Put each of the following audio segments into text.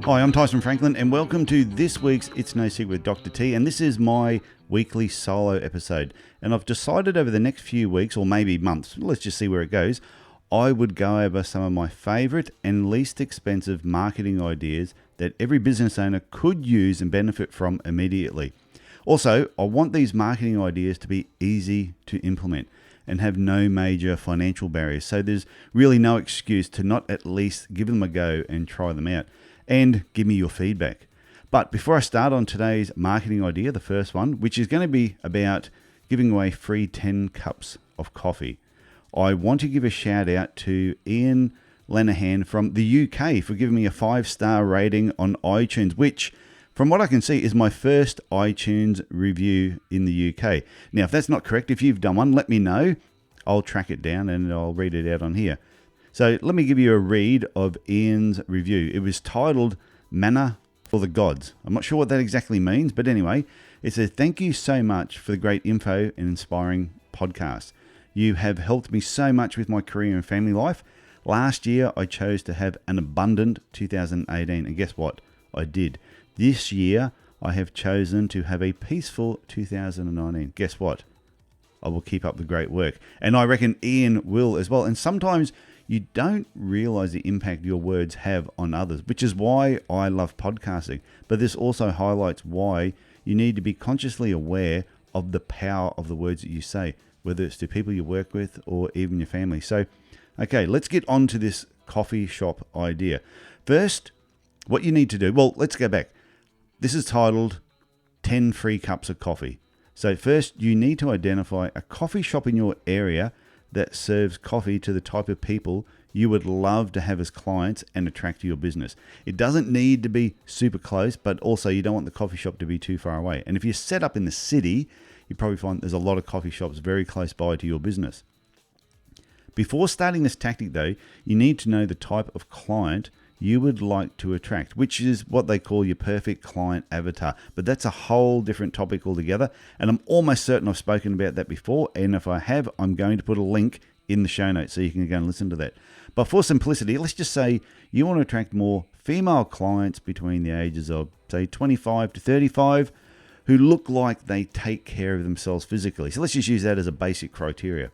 Hi, I'm Tyson Franklin, and welcome to this week's It's No Secret with Dr. T, and this is my weekly solo episode. And I've decided over the next few weeks, or maybe months, let's just see where it goes, I would go over some of my favourite and least expensive marketing ideas that every business owner could use and benefit from immediately. Also, I want these marketing ideas to be easy to implement and have no major financial barriers, so there's really no excuse to not at least give them a go and try them out. And give me your feedback. But before I start on today's marketing idea, the first one, which is going to be about giving away free 10 cups of coffee, I want to give a shout out to Ian Lenahan from the UK for giving me a 5-star rating on iTunes, which, from what I can see, is my first iTunes review in the UK. Now, if that's not correct, if you've done one, let me know. I'll track it down and I'll read it out on here. So let me give you a read of Ian's review. It was titled Manna for the Gods. I'm not sure what that exactly means, but anyway, it says, "Thank you so much for the great info and inspiring podcast. You have helped me so much with my career and family life. Last year, I chose to have an abundant 2018, and guess what? I did. This year, I have chosen to have a peaceful 2019. Guess what? I will keep up the great work." And I reckon Ian will as well. And sometimes you don't realize the impact your words have on others, which is why I love podcasting. But this also highlights why you need to be consciously aware of the power of the words that you say, whether it's to people you work with or even your family. So, okay, let's get on to this coffee shop idea. First, what you need to do, well, let's go back. This is titled 10 Free Cups of Coffee. So first, you need to identify a coffee shop in your area that serves coffee to the type of people you would love to have as clients and attract to your business. It doesn't need to be super close, but also you don't want the coffee shop to be too far away. And if you're set up in the city, you probably find there's a lot of coffee shops very close by to your business. Before starting this tactic though, you need to know the type of client you would like to attract, which is what they call your perfect client avatar. But that's a whole different topic altogether. And I'm almost certain I've spoken about that before. And if I have, I'm going to put a link in the show notes so you can go and listen to that. But for simplicity, let's just say you want to attract more female clients between the ages of, say, 25 to 35 who look like they take care of themselves physically. So let's just use that as a basic criteria.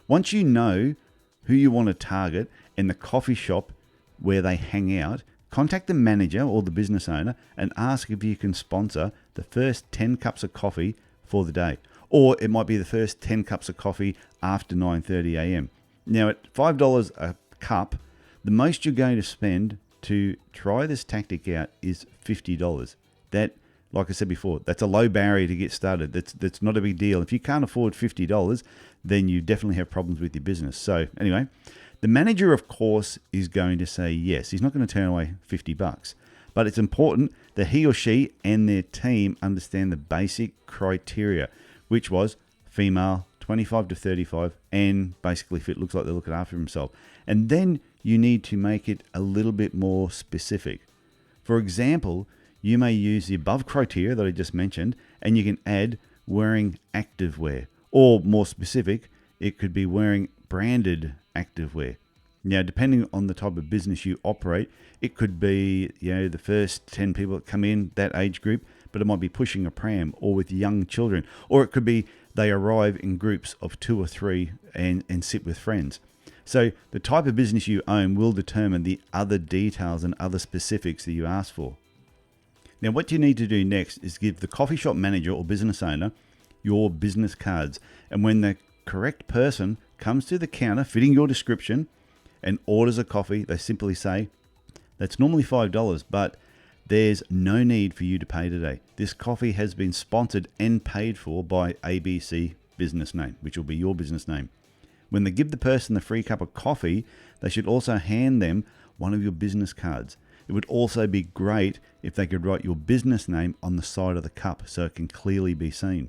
Once you know who you want to target and the coffee shop where they hang out, contact the manager or the business owner and ask if you can sponsor the first 10 cups of coffee for the day. Or it might be the first 10 cups of coffee after 9:30 a.m. Now at $5 a cup, the most you're going to spend to try this tactic out is $50. That, like I said before, that's a low barrier to get started. That's not a big deal. If you can't afford $50, then you definitely have problems with your business. So anyway, the manager, of course, is going to say yes. He's not going to turn away $50, but it's important that he or she and their team understand the basic criteria, which was female, 25 to 35, and basically if it looks like they're looking after themselves. And then you need to make it a little bit more specific. For example, you may use the above criteria that I just mentioned, and you can add wearing activewear, or more specific, it could be wearing branded activewear. Now, depending on the type of business you operate, it could be, the first 10 people that come in, that age group, but it might be pushing a pram or with young children, or it could be they arrive in groups of 2 or 3 and sit with friends. So the type of business you own will determine the other details and other specifics that you ask for. Now, what you need to do next is give the coffee shop manager or business owner your business cards. And when the correct person comes to the counter fitting your description and orders a coffee, they simply say, "That's normally $5, but there's no need for you to pay today. This coffee has been sponsored and paid for by ABC business name," which will be your business name. When they give the person the free cup of coffee, they should also hand them one of your business cards. It would also be great if they could write your business name on the side of the cup so it can clearly be seen.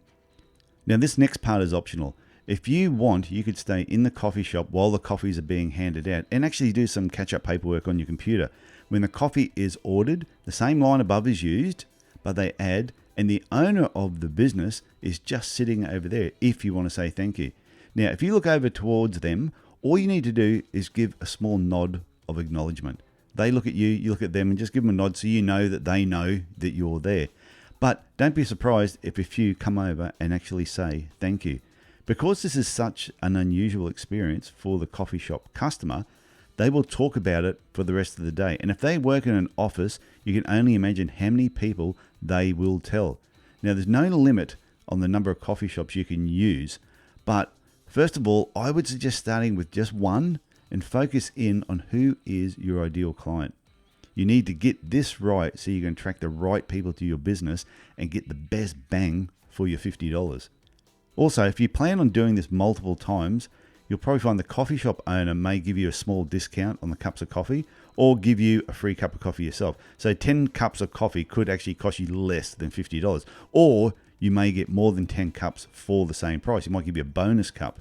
Now, this next part is optional. If you want, you could stay in the coffee shop while the coffees are being handed out and actually do some catch-up paperwork on your computer. When the coffee is ordered, the same line above is used, but they add, and the owner of the business is just sitting over there if you want to say thank you. Now, if you look over towards them, all you need to do is give a small nod of acknowledgement. They look at you, you look at them, and just give them a nod so you know that they know that you're there. But don't be surprised if a few come over and actually say thank you. Because this is such an unusual experience for the coffee shop customer, they will talk about it for the rest of the day. And if they work in an office, you can only imagine how many people they will tell. Now, there's no limit on the number of coffee shops you can use, but first of all, I would suggest starting with just one and focus in on who is your ideal client. You need to get this right so you can attract the right people to your business and get the best bang for your $50. Also, if you plan on doing this multiple times, you'll probably find the coffee shop owner may give you a small discount on the cups of coffee or give you a free cup of coffee yourself. So 10 cups of coffee could actually cost you less than $50. Or you may get more than 10 cups for the same price. He might give you a bonus cup.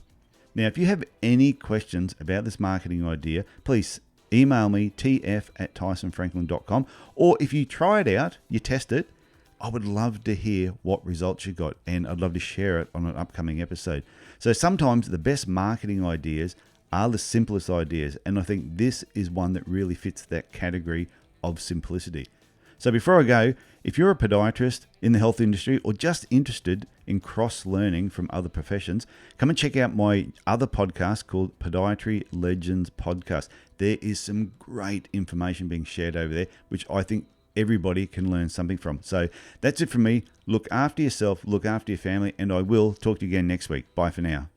Now, if you have any questions about this marketing idea, please email me, tf@tysonfranklin.com. Or if you try it out, you test it, I would love to hear what results you got, and I'd love to share it on an upcoming episode. So sometimes the best marketing ideas are the simplest ideas, and I think this is one that really fits that category of simplicity. So before I go, if you're a podiatrist in the health industry or just interested in cross-learning from other professions, come and check out my other podcast called Podiatry Legends Podcast. There is some great information being shared over there, which I think everybody can learn something from. So that's it from me. Look after yourself, look after your family, and I will talk to you again next week. Bye for now.